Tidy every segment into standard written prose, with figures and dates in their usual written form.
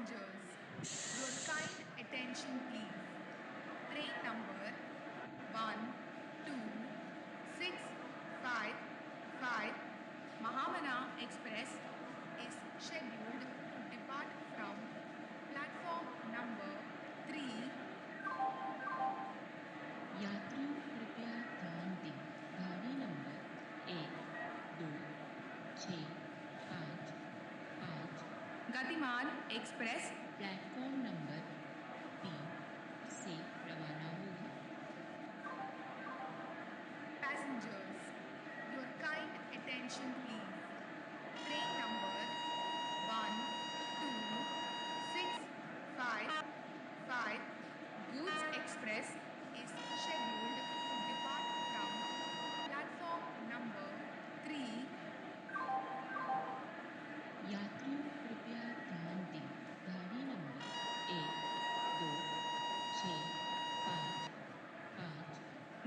Passengers, your kind attention please. Train number 12655 Mahamana Express is scheduled to depart from platform number 3. यात्रियों कृपया ध्यान दें। गाड़ी number 1, 2, 6, 5 गतिमान एक्सप्रेस प्लेटफॉर्म नंबर 3 से रवाना होगी। Passengers, your kind attention please. Train number 12655 Goods Express is scheduled to depart from platform number 3. यात्रियों कृपया ध्यान दें। गाड़ी नंबर 1, 2, 6, 5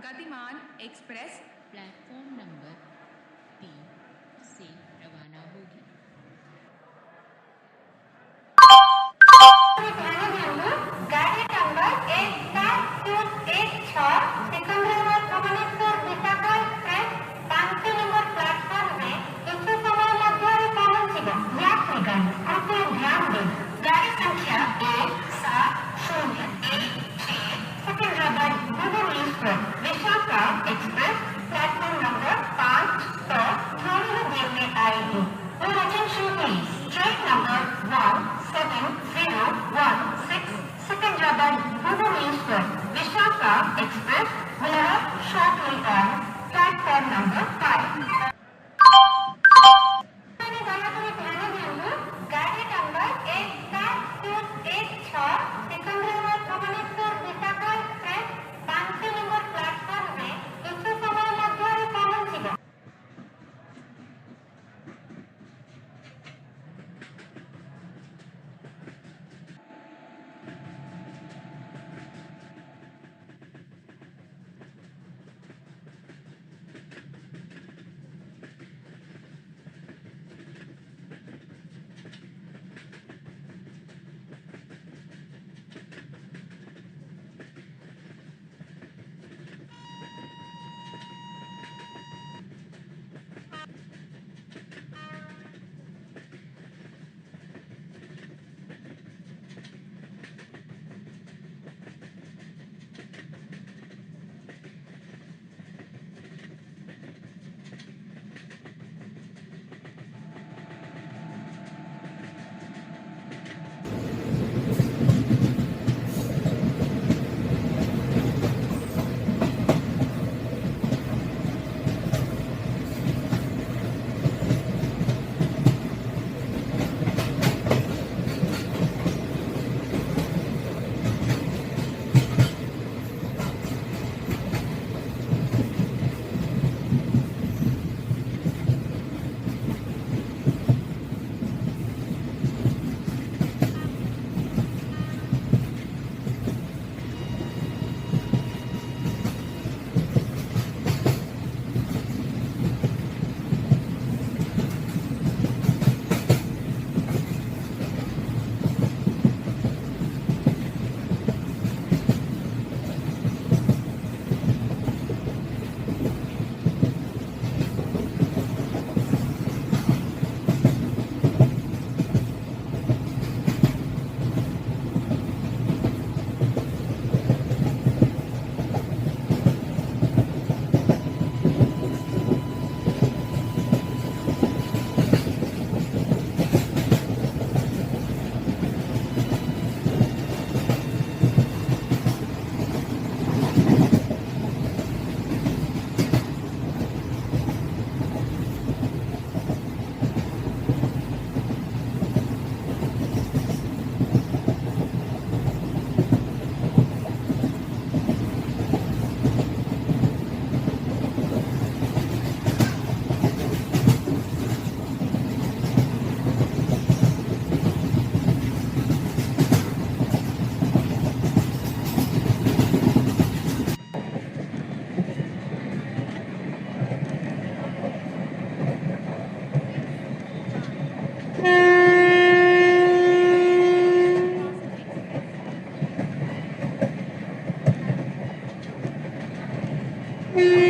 गतिमान एक्सप्रेस प्लेटफॉर्म नंबर 3 से रवाना होगी। गाड़ी number 1716 Secunderabad Bhubaneswar Visakha express 5 number platform में कुछ समय मध्य पहुंचेगा। यात्रीगण कृपया ध्यान दें। गाड़ी संख्या 1701 Secunderabad Bhubaneswar Visakha express platform number 5 पर थोड़ी ही देर में आएगी। Your attention please. Train number 17016 Secunderabad Bhubaneswar Vishaka Express will arrive shortly on platform number 5. गाड़ी number 1716 Secunderabad Bhubaneswar Visakha express 5 number platform में कुछ समय मध्य पहुंचेगा। Thank